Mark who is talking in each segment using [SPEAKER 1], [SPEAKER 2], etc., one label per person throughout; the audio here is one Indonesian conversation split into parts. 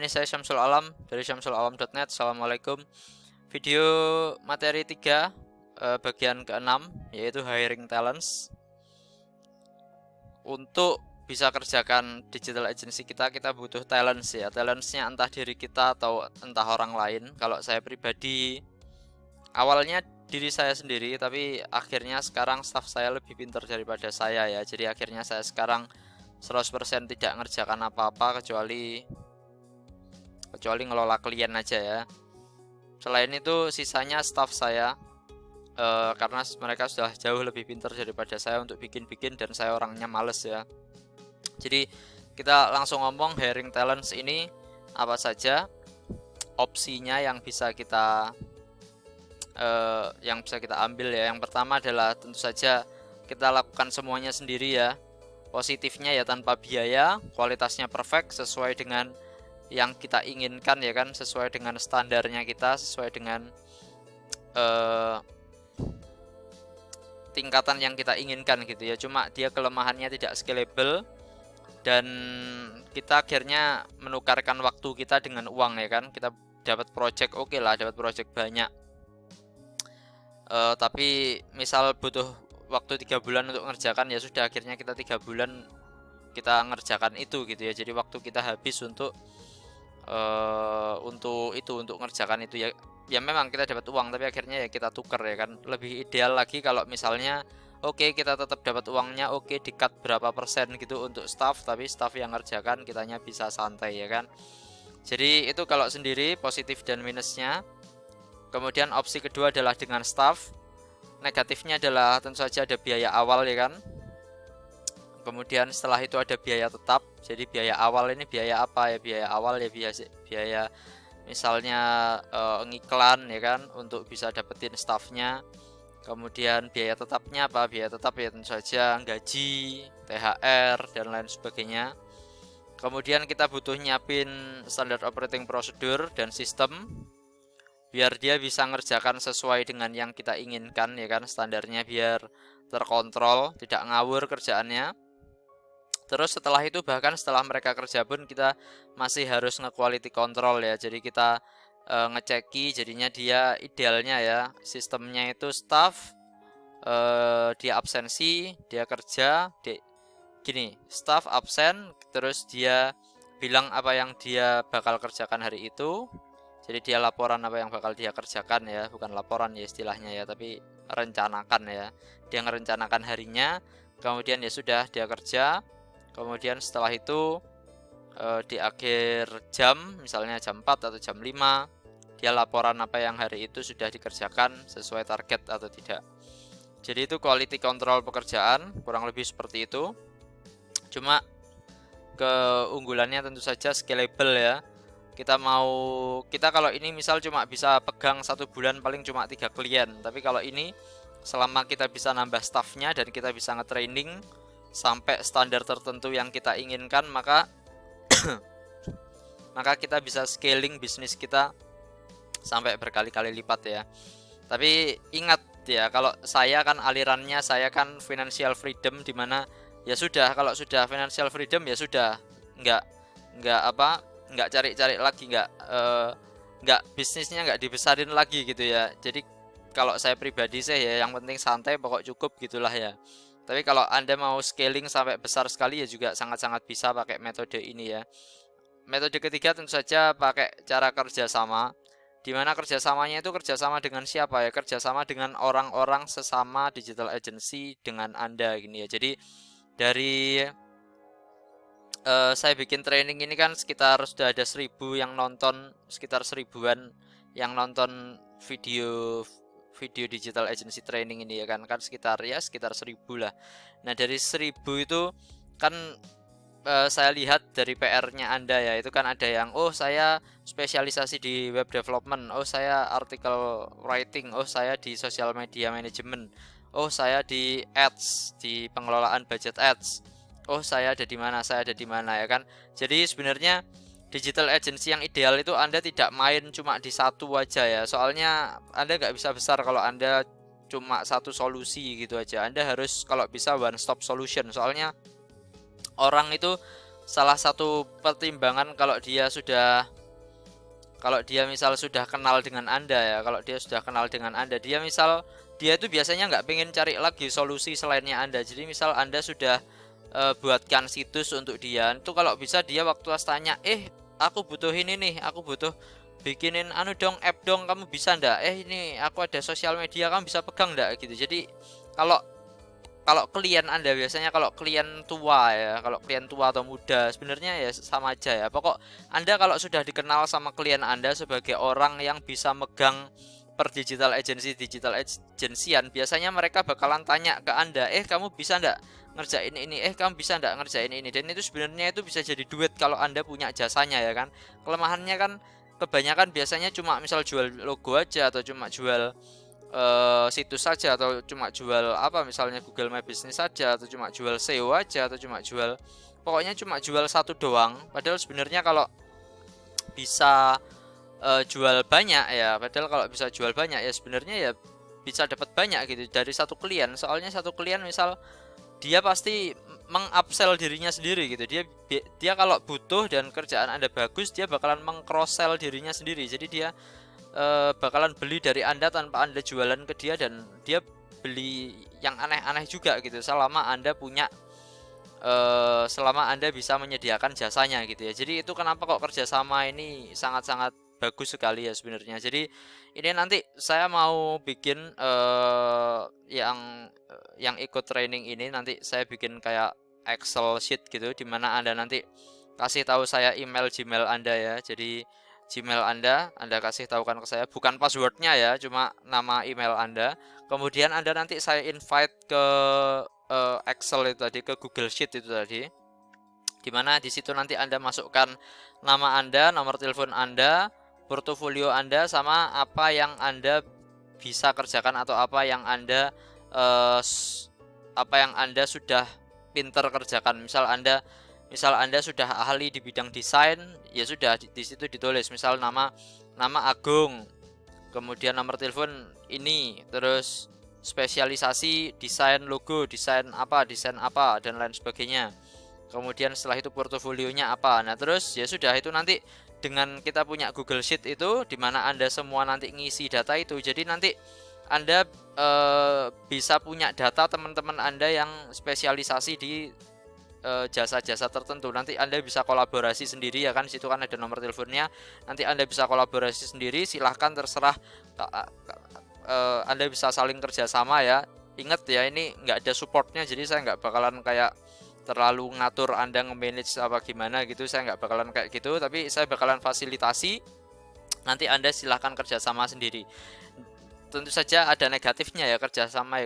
[SPEAKER 1] saya Syamsul Alam dari syamsulalam.net. Assalamualaikum. Video materi 3 bagian ke-6 yaitu hiring talents. Untuk bisa kerjakan digital agency kita butuh talents ya. Talentsnya entah diri kita atau entah orang lain. Kalau saya pribadi awalnya diri saya sendiri, tapi akhirnya sekarang staff saya lebih pintar daripada saya ya. Jadi akhirnya saya sekarang 100% tidak ngerjakan apa-apa kecuali ngelola klien aja ya. Selain itu sisanya staff saya, karena mereka sudah jauh lebih pintar daripada saya untuk bikin-bikin dan saya orangnya males ya. Jadi kita langsung ngomong hiring talents ini apa saja opsinya yang bisa kita ambil ya. Yang pertama adalah tentu saja kita lakukan semuanya sendiri ya. Positifnya ya tanpa biaya, kualitasnya perfect sesuai dengan yang kita inginkan ya kan, sesuai dengan standarnya kita, sesuai dengan tingkatan yang kita inginkan gitu ya. Cuma dia kelemahannya tidak scalable dan kita akhirnya menukarkan waktu kita dengan uang ya kan. Kita dapat project oke lah, dapat project banyak, tapi misal butuh waktu 3 bulan untuk ngerjakan, ya sudah akhirnya kita 3 bulan kita ngerjakan itu gitu ya. Jadi waktu kita habis untuk ngerjakan itu ya. Ya memang kita dapat uang tapi akhirnya ya kita tuker ya kan. Lebih ideal lagi kalau misalnya oke, kita tetap dapat uangnya, oke di-cut berapa persen gitu untuk staff, tapi staff yang ngerjakan kitanya bisa santai ya kan. Jadi itu kalau sendiri positif dan minusnya. Kemudian opsi kedua adalah dengan staff. Negatifnya adalah tentu saja ada biaya awal ya kan. Kemudian setelah itu ada biaya tetap. Jadi biaya awal ini biaya apa ya? Biaya awal ya biaya misalnya ngiklan ya kan, untuk bisa dapetin staffnya. Kemudian biaya tetapnya apa? Biaya tetap ya tentu saja gaji, THR dan lain sebagainya. Kemudian kita butuh nyiapin standar operating procedure dan sistem biar dia bisa ngerjakan sesuai dengan yang kita inginkan ya kan, standarnya biar terkontrol, tidak ngawur kerjaannya. Terus setelah itu, bahkan setelah mereka kerja pun kita masih harus nge-quality control ya. Jadi kita ngeceki jadinya dia idealnya ya, sistemnya itu staff dia absensi, dia kerja, gini, staff absen, terus dia bilang apa yang dia bakal kerjakan hari itu. Jadi dia laporan apa yang bakal dia kerjakan ya, bukan laporan ya istilahnya ya, tapi rencanakan ya. Dia ngerencanakan harinya, kemudian ya sudah dia kerja. Kemudian setelah itu di akhir jam, misalnya jam 4 atau jam 5, dia laporan apa yang hari itu sudah dikerjakan sesuai target atau tidak. Jadi itu quality control pekerjaan, kurang lebih seperti itu. Cuma keunggulannya tentu saja scalable ya. Kita kalau ini misal cuma bisa pegang 1 bulan paling cuma 3 klien. Tapi kalau ini selama kita bisa nambah staffnya dan kita bisa nge-training sampai standar tertentu yang kita inginkan, maka kita bisa scaling bisnis kita sampai berkali-kali lipat ya. Tapi ingat ya, kalau saya kan alirannya saya kan financial freedom, dimana ya sudah, kalau sudah financial freedom ya sudah, nggak cari-cari lagi, nggak bisnisnya nggak dibesarin lagi gitu ya. Jadi kalau saya pribadi sih ya yang penting santai, pokok cukup gitulah ya. Tapi kalau Anda mau scaling sampai besar sekali ya juga sangat-sangat bisa pakai metode ini ya. Metode ketiga tentu saja pakai cara kerjasama. Dimana kerjasamanya itu kerjasama dengan siapa ya? Kerjasama dengan orang-orang sesama digital agency dengan Anda gini ya. Jadi dari saya bikin training ini kan sekitar sudah ada 1000 yang nonton, sekitar 1000-an yang nonton video digital agency training ini ya kan, sekitar 1000 lah. Nah dari 1000 itu kan saya lihat dari PR-nya Anda ya, itu kan ada yang saya spesialisasi di web development, saya article writing, saya di social media management, saya di ads, di pengelolaan budget ads, saya ada di mana ya kan. Jadi sebenarnya digital agency yang ideal itu Anda tidak main cuma di satu aja ya. Soalnya Anda nggak bisa besar kalau Anda cuma satu solusi gitu aja. Anda harus kalau bisa one stop solution. Soalnya orang itu salah satu pertimbangan kalau dia sudah Kalau dia misal sudah kenal dengan Anda ya, kalau dia sudah kenal dengan Anda, dia itu biasanya nggak pengen cari lagi solusi selainnya Anda. Jadi misal Anda sudah buatkan situs untuk dia, itu kalau bisa dia waktu tanya, aku butuh ini nih, aku butuh bikinin anu dong, app dong, kamu bisa ndak? Ini aku ada sosial media, kamu bisa pegang ndak gitu. Jadi kalau kalau klien Anda biasanya, kalau klien tua ya, kalau klien tua atau muda sebenarnya ya sama aja ya. Pokok Anda kalau sudah dikenal sama klien Anda sebagai orang yang bisa megang per digital agency-an, biasanya mereka bakalan tanya ke Anda, kamu bisa ndak ngerjain ini, kamu bisa ndak ngerjain ini. Dan itu sebenarnya itu bisa jadi duit kalau Anda punya jasanya ya kan. Kelemahannya kan kebanyakan biasanya cuma misal jual logo aja, atau cuma jual situs saja, atau cuma jual apa misalnya Google My Business saja, atau cuma jual SEO aja, atau cuma jual, pokoknya cuma jual satu doang. Padahal sebenarnya kalau bisa jual banyak ya, padahal kalau bisa jual banyak ya sebenarnya ya bisa dapat banyak gitu dari satu klien. Soalnya satu klien misal dia pasti mengupsell dirinya sendiri gitu. Dia kalau butuh dan kerjaan Anda bagus, dia bakalan mengcross sell dirinya sendiri. Jadi dia bakalan beli dari Anda tanpa Anda jualan ke dia, dan dia beli yang aneh-aneh juga gitu selama Anda punya selama Anda bisa menyediakan jasanya gitu ya. Jadi itu kenapa kok kerjasama ini sangat-sangat bagus sekali ya sebenarnya. Jadi ini nanti saya mau bikin yang ikut training ini, nanti saya bikin kayak Excel sheet gitu, dimana Anda nanti kasih tahu saya email Gmail Anda ya. Jadi Gmail Anda kasih tahukan ke saya, bukan passwordnya ya, cuma nama email Anda. Kemudian Anda nanti saya invite ke Excel itu tadi, ke Google Sheet itu tadi, dimana di situ nanti Anda masukkan nama Anda, nomor telepon Anda, portofolio Anda, sama apa yang Anda bisa kerjakan atau apa yang Anda sudah pinter kerjakan. Misal Anda sudah ahli di bidang desain, ya sudah di situ ditulis misal nama Agung, kemudian nomor telepon ini, terus spesialisasi desain logo, desain apa, dan lain sebagainya. Kemudian setelah itu portofolionya apa. Nah, terus ya sudah, itu nanti dengan kita punya Google Sheet itu, dimana Anda semua nanti ngisi data itu. Jadi nanti Anda bisa punya data teman-teman Anda yang spesialisasi di jasa-jasa tertentu. Nanti Anda bisa kolaborasi sendiri ya kan, situ kan ada nomor teleponnya. Nanti Anda bisa kolaborasi sendiri, silahkan terserah. Anda bisa saling kerjasama ya. Ingat ya, ini nggak ada supportnya, jadi saya nggak bakalan kayak terlalu ngatur Anda nge-manage apa gimana gitu. Saya nggak bakalan kayak gitu, tapi saya bakalan fasilitasi. Nanti Anda silahkan kerjasama sendiri. Tentu saja ada negatifnya ya kerjasamanya.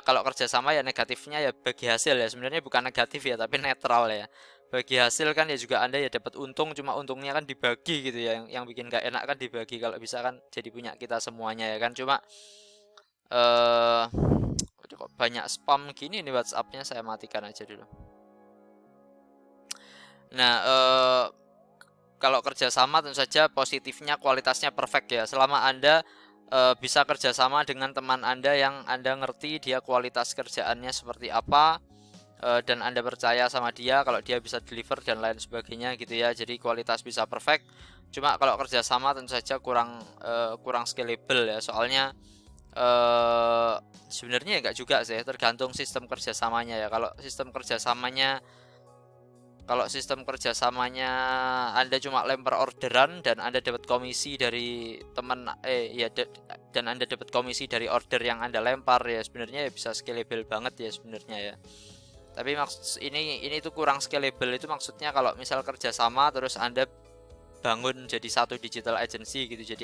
[SPEAKER 1] Kalau kerjasama ya negatifnya ya bagi hasil ya, sebenarnya bukan negatif ya, tapi netral ya. Bagi hasil kan ya juga Anda ya dapat untung, cuma untungnya kan dibagi gitu ya. Yang bikin gak enak kan dibagi, kalau bisa kan jadi punya kita semuanya ya kan. Cuma kok banyak spam gini nih WhatsApp-nya, saya matikan aja dulu. Nah, kalau kerjasama tentu saja positifnya kualitasnya perfect ya, selama Anda bisa kerjasama dengan teman Anda yang Anda ngerti dia kualitas kerjaannya seperti apa, dan Anda percaya sama dia kalau dia bisa deliver dan lain sebagainya gitu ya. Jadi kualitas bisa perfect. Cuma kalau kerjasama tentu saja kurang scalable ya, soalnya sebenarnya enggak juga sih, tergantung sistem kerjasamanya ya. Kalau sistem kerjasamanya Anda cuma lempar orderan dan Anda dapat komisi dari teman dan Anda dapat komisi dari order yang Anda lempar ya, sebenarnya ya bisa scalable banget ya sebenarnya ya. Tapi ini tuh kurang scalable, itu maksudnya kalau misal kerjasama terus Anda bangun jadi satu digital agency gitu.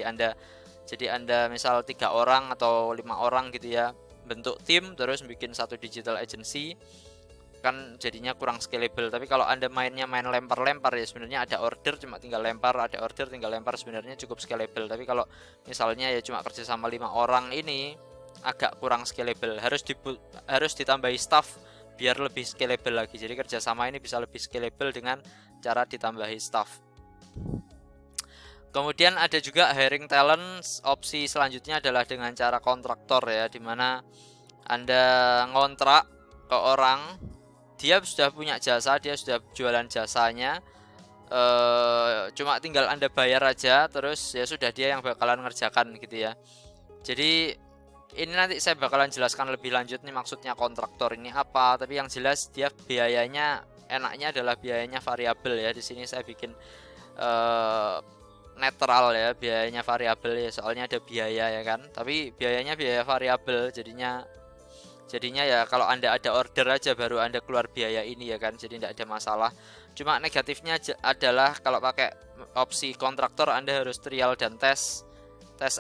[SPEAKER 1] Jadi Anda misal 3 orang atau 5 orang gitu ya, bentuk tim terus bikin satu digital agency, kan jadinya kurang scalable. Tapi kalau Anda main lempar-lempar ya, sebenarnya ada order cuma tinggal lempar, sebenarnya cukup scalable. Tapi kalau misalnya ya cuma kerja sama 5 orang, ini agak kurang scalable, harus ditambahi staff biar lebih scalable lagi. Jadi kerjasama ini bisa lebih scalable dengan cara ditambahi staff. Kemudian ada juga hiring talent. Opsi selanjutnya adalah dengan cara kontraktor ya, dimana Anda ngontrak ke orang, dia sudah punya jasa, dia sudah jualan jasanya, cuma tinggal Anda bayar aja, terus ya sudah dia yang bakalan ngerjakan gitu ya. Jadi ini nanti saya bakalan jelaskan lebih lanjut nih maksudnya kontraktor ini apa, tapi yang jelas dia biayanya, enaknya adalah biayanya variabel ya. Di sini saya bikin netral ya, biayanya variabel ya, soalnya ada biaya ya kan, tapi biayanya biaya variabel, jadinya ya kalau Anda ada order aja baru Anda keluar biaya ini ya kan, jadi tidak ada masalah. Cuma negatifnya adalah kalau pakai opsi kontraktor Anda harus trial dan test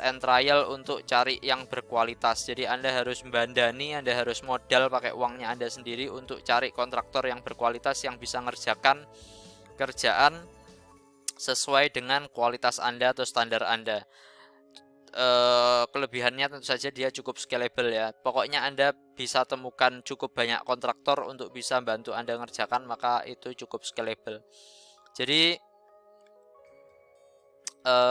[SPEAKER 1] and trial untuk cari yang berkualitas. Jadi Anda harus membandani, Anda harus modal pakai uangnya Anda sendiri untuk cari kontraktor yang berkualitas yang bisa ngerjakan kerjaan sesuai dengan kualitas Anda atau standar Anda. Kelebihannya tentu saja dia cukup scalable ya. Pokoknya Anda bisa temukan cukup banyak kontraktor untuk bisa bantu Anda ngerjakan, maka itu cukup scalable. Jadi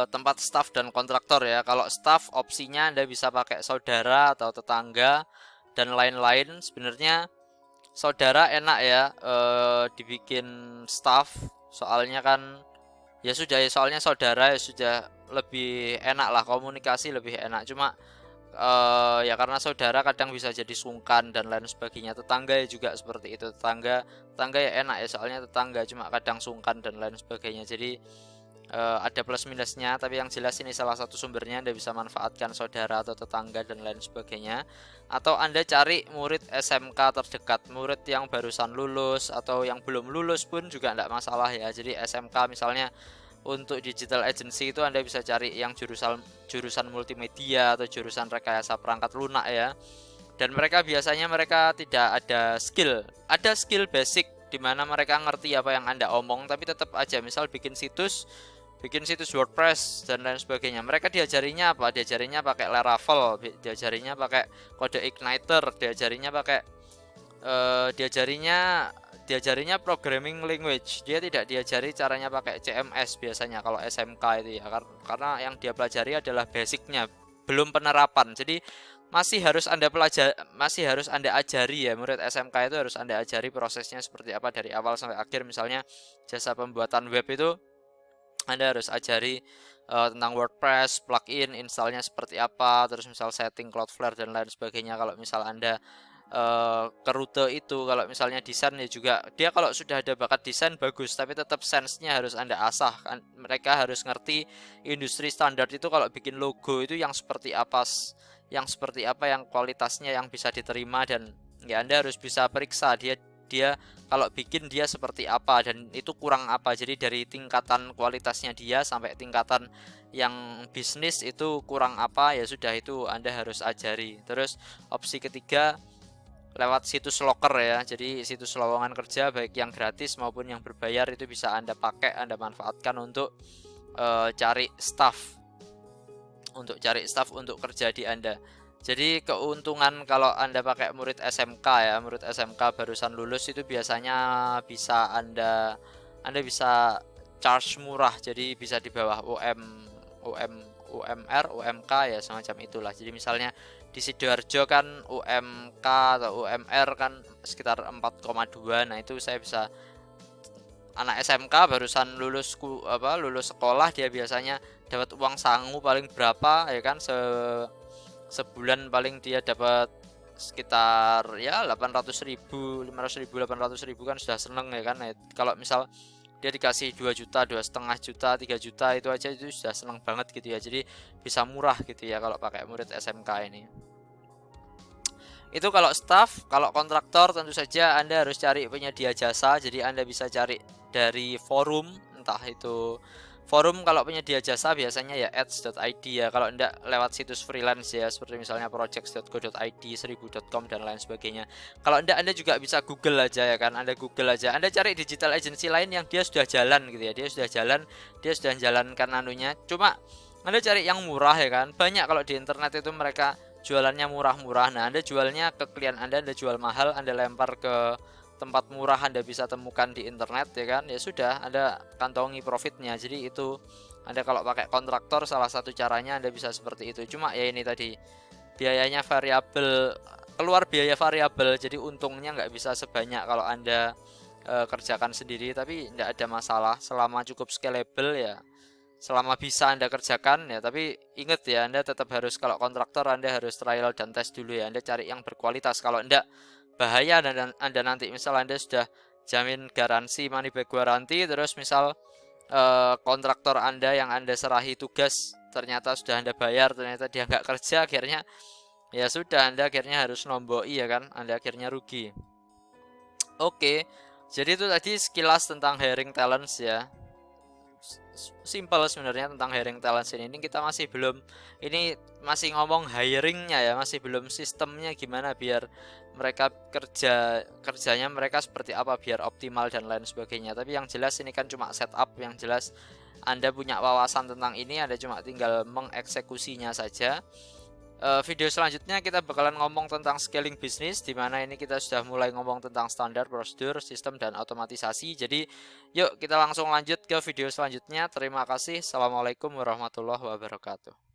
[SPEAKER 1] tempat staff dan kontraktor ya. Kalau staff opsinya Anda bisa pakai saudara atau tetangga dan lain-lain. Sebenarnya saudara enak ya dibikin staff, soalnya kan ya sudah ya, soalnya saudara ya sudah lebih enak lah, komunikasi lebih enak. Cuma ya karena saudara kadang bisa jadi sungkan dan lain sebagainya. Tetangga ya juga seperti itu, tetangga ya enak ya, soalnya tetangga cuma kadang sungkan dan lain sebagainya. Jadi ada plus minusnya, tapi yang jelas ini salah satu sumbernya. Anda bisa manfaatkan saudara atau tetangga dan lain sebagainya. Atau Anda cari murid SMK terdekat, murid yang barusan lulus atau yang belum lulus pun juga tidak masalah ya. Jadi SMK misalnya untuk digital agency itu Anda bisa cari yang jurusan multimedia atau jurusan rekayasa perangkat lunak ya. Dan mereka biasanya tidak ada skill basic di mana mereka ngerti apa yang Anda omong, tapi tetap aja misal bikin situs WordPress dan lain sebagainya. Mereka diajarinya apa? Diajarinya pakai Laravel, diajarinya pakai kode Igniter, diajarinya programming language. Dia tidak diajari caranya pakai CMS biasanya kalau SMK itu ya, karena yang dia pelajari adalah basicnya, belum penerapan. Jadi masih harus Anda ajari ya, murid SMK itu harus Anda ajari prosesnya seperti apa dari awal sampai akhir. Misalnya jasa pembuatan web itu Anda harus ajari tentang WordPress, plugin, installnya seperti apa, terus misal setting Cloudflare dan lain sebagainya. Kalau misal Anda ke rute itu, kalau misalnya desain ya juga, dia kalau sudah ada bakat desain bagus, tapi tetap sense-nya harus Anda asah kan. Mereka harus ngerti industri standar itu kalau bikin logo itu yang seperti apa, yang kualitasnya yang bisa diterima, dan ya Anda harus bisa periksa dia kalau bikin dia seperti apa dan itu kurang apa. Jadi dari tingkatan kualitasnya dia sampai tingkatan yang bisnis itu kurang apa, ya sudah itu Anda harus ajari. Terus opsi ketiga lewat situs loker ya. Jadi situs lowongan kerja baik yang gratis maupun yang berbayar itu bisa Anda pakai, Anda manfaatkan untuk cari staff untuk kerja di Anda. Jadi keuntungan kalau Anda pakai murid SMK ya, murid SMK barusan lulus itu biasanya bisa Anda bisa charge murah. Jadi bisa di bawah UMR, UMK ya, semacam itulah. Jadi misalnya di Sidoarjo kan UMK atau UMR kan sekitar 4,2. Nah, itu saya bisa, anak SMK barusan lulus sekolah, dia biasanya dapat uang sangu paling berapa ya kan, sebulan paling dia dapat sekitar ya 800.000, 500.000, 800.000 kan sudah seneng ya kan. Nah, kalau misal dia dikasih 2 juta, 2,5 juta, 3 juta itu aja itu sudah seneng banget gitu ya. Jadi bisa murah gitu ya kalau pakai murid SMK ini. Itu kalau staff. Kalau kontraktor tentu saja Anda harus cari penyedia jasa. Jadi Anda bisa cari dari forum, entah itu forum kalau penyedia jasa biasanya ya ads.id ya, kalau enggak lewat situs freelance ya, seperti misalnya projects.co.id, 1000.com dan lain sebagainya. Kalau enggak Anda juga bisa Google aja ya kan, Anda Google aja, Anda cari digital agency lain yang dia sudah jalan gitu ya, dia sudah jalankan anunya. Cuma Anda cari yang murah ya kan, banyak kalau di internet itu mereka jualannya murah-murah. Nah, Anda jualnya ke klien Anda jual mahal, Anda lempar ke tempat murah Anda bisa temukan di internet ya kan, ya sudah Anda kantongi profitnya. Jadi itu Anda kalau pakai kontraktor salah satu caranya Anda bisa seperti itu. Cuma ya ini tadi biayanya variabel, keluar biaya variabel, jadi untungnya nggak bisa sebanyak kalau Anda kerjakan sendiri, tapi tidak ada masalah selama cukup scalable ya. Selama bisa Anda kerjakan ya, tapi ingat ya, Anda tetap harus, kalau kontraktor Anda harus trial dan tes dulu ya. Anda cari yang berkualitas. Kalau enggak, bahaya, dan Anda nanti misal Anda sudah jamin garansi money back guarantee, terus misal kontraktor Anda yang Anda serahi tugas ternyata sudah Anda bayar, ternyata dia nggak kerja, akhirnya ya sudah, Anda akhirnya harus nomboi ya kan, Anda akhirnya rugi. Oke, jadi itu tadi sekilas tentang hiring talents ya. Simple sebenarnya tentang hiring talents ini kita masih belum, ini masih ngomong hiringnya ya, masih belum sistemnya gimana biar mereka kerjanya mereka seperti apa biar optimal dan lain sebagainya. Tapi yang jelas ini kan cuma setup, yang jelas Anda punya wawasan tentang ini, Anda cuma tinggal mengeksekusinya saja. Video selanjutnya kita bakalan ngomong tentang scaling bisnis, di mana ini kita sudah mulai ngomong tentang standar, prosedur, sistem, dan otomatisasi. Jadi yuk kita langsung lanjut ke video selanjutnya. Terima kasih. Assalamualaikum warahmatullahi wabarakatuh.